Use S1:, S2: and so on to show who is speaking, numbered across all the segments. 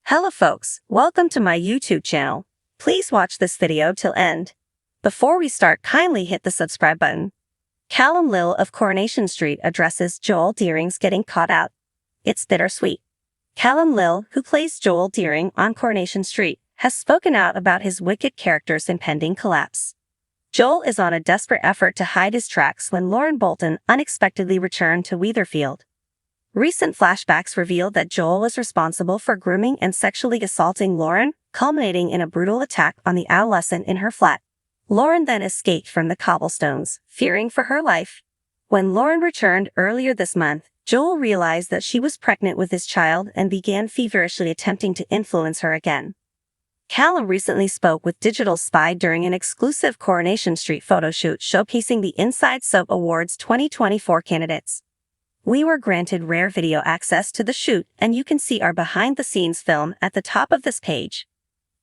S1: Hello folks, welcome to my YouTube channel. Please watch this video till end. Before we start, kindly hit the subscribe button. Calum Lill of Coronation Street addresses Joel Deering's getting caught out. It's bittersweet. Calum Lill, who plays Joel Deering on Coronation Street, has spoken out about his wicked character's impending collapse. Joel is on a desperate effort to hide his tracks when Lauren Bolton unexpectedly returned to Weatherfield. Recent flashbacks revealed that Joel was responsible for grooming and sexually assaulting Lauren, culminating in a brutal attack on the adolescent in her flat. Lauren then escaped from the cobblestones, fearing for her life. When Lauren returned earlier this month, Joel realized that she was pregnant with his child and began feverishly attempting to influence her again. Calum recently spoke with Digital Spy during an exclusive Coronation Street photoshoot showcasing the Inside Soap Awards 2024 candidates. We were granted rare video access to the shoot, and you can see our behind-the-scenes film at the top of this page.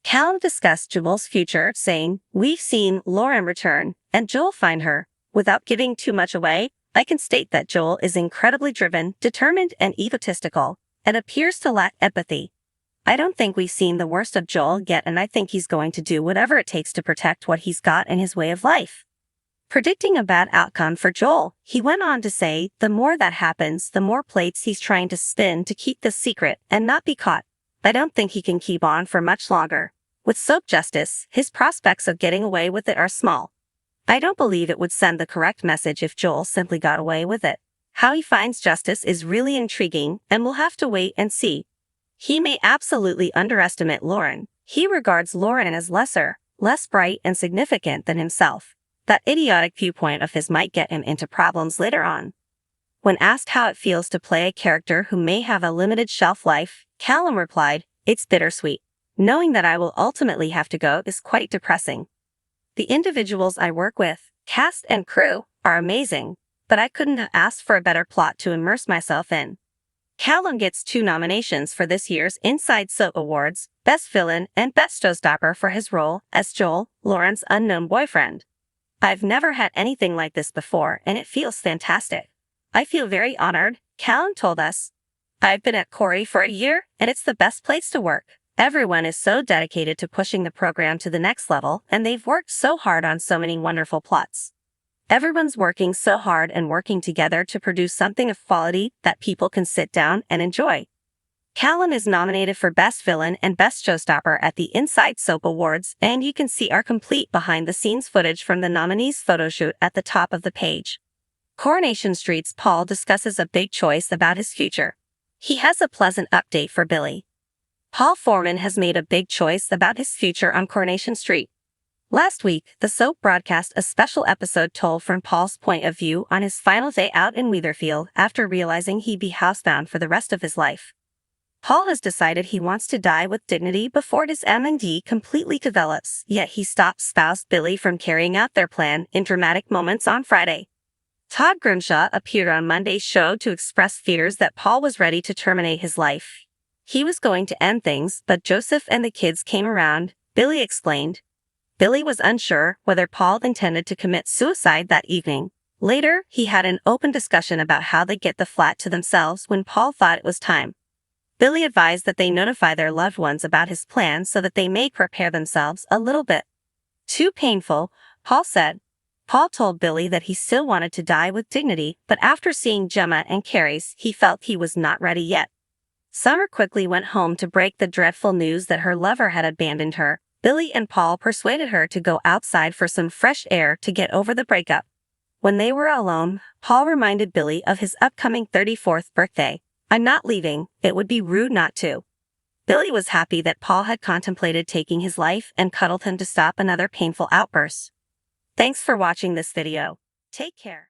S1: Calum discussed Joel's future, saying, "We've seen Lauren return, and Joel find her. Without giving too much away, I can state that Joel is incredibly driven, determined, and egotistical, and appears to lack empathy. I don't think we've seen the worst of Joel yet, and I think he's going to do whatever it takes to protect what he's got in his way of life." Predicting a bad outcome for Joel, he went on to say, "The more that happens, the more plates he's trying to spin to keep this secret and not be caught. I don't think he can keep on for much longer. With soap justice, his prospects of getting away with it are small. I don't believe it would send the correct message if Joel simply got away with it. How he finds justice is really intriguing, and we'll have to wait and see. He may absolutely underestimate Lauren. He regards Lauren as lesser, less bright and significant than himself. That idiotic viewpoint of his might get him into problems later on." When asked how it feels to play a character who may have a limited shelf life, Calum replied, "It's bittersweet. Knowing that I will ultimately have to go is quite depressing. The individuals I work with, cast and crew, are amazing, but I couldn't have asked for a better plot to immerse myself in." Calum gets 2 nominations for this year's Inside Soap Awards, Best Villain and Best Showstopper for his role as Joel, Lauren's unknown boyfriend. "I've never had anything like this before, and it feels fantastic. I feel very honored," Calum told us. "I've been at Corey for a year, and it's the best place to work. Everyone is so dedicated to pushing the program to the next level, and they've worked so hard on so many wonderful plots. Everyone's working so hard and working together to produce something of quality that people can sit down and enjoy." Calum is nominated for Best Villain and Best Showstopper at the Inside Soap Awards, and you can see our complete behind-the-scenes footage from the nominees' photoshoot at the top of the page. Coronation Street's Paul discusses a big choice about his future. He has a pleasant update for Billy. Paul Foreman has made a big choice about his future on Coronation Street. Last week, the soap broadcast a special episode told from Paul's point of view on his final day out in Weatherfield after realizing he'd be housebound for the rest of his life. Paul has decided he wants to die with dignity before his M&D completely develops, yet he stops spouse Billy from carrying out their plan in dramatic moments on Friday. Todd Grimshaw appeared on Monday's show to express fears that Paul was ready to terminate his life. He was going to end things, but Joseph and the kids came around, Billy explained. Billy was unsure whether Paul intended to commit suicide that evening. Later, he had an open discussion about how they'd get the flat to themselves when Paul thought it was time. Billy advised that they notify their loved ones about his plan so that they may prepare themselves a little bit. "Too painful," Paul said. Paul told Billy that he still wanted to die with dignity, but after seeing Gemma and Carrie's, he felt he was not ready yet. Summer quickly went home to break the dreadful news that her lover had abandoned her. Billy and Paul persuaded her to go outside for some fresh air to get over the breakup. When they were alone, Paul reminded Billy of his upcoming 34th birthday. "I'm not leaving, it would be rude not to." Billy was happy that Paul had contemplated taking his life and cuddled him to stop another painful outburst. Thanks for watching this video. Take care.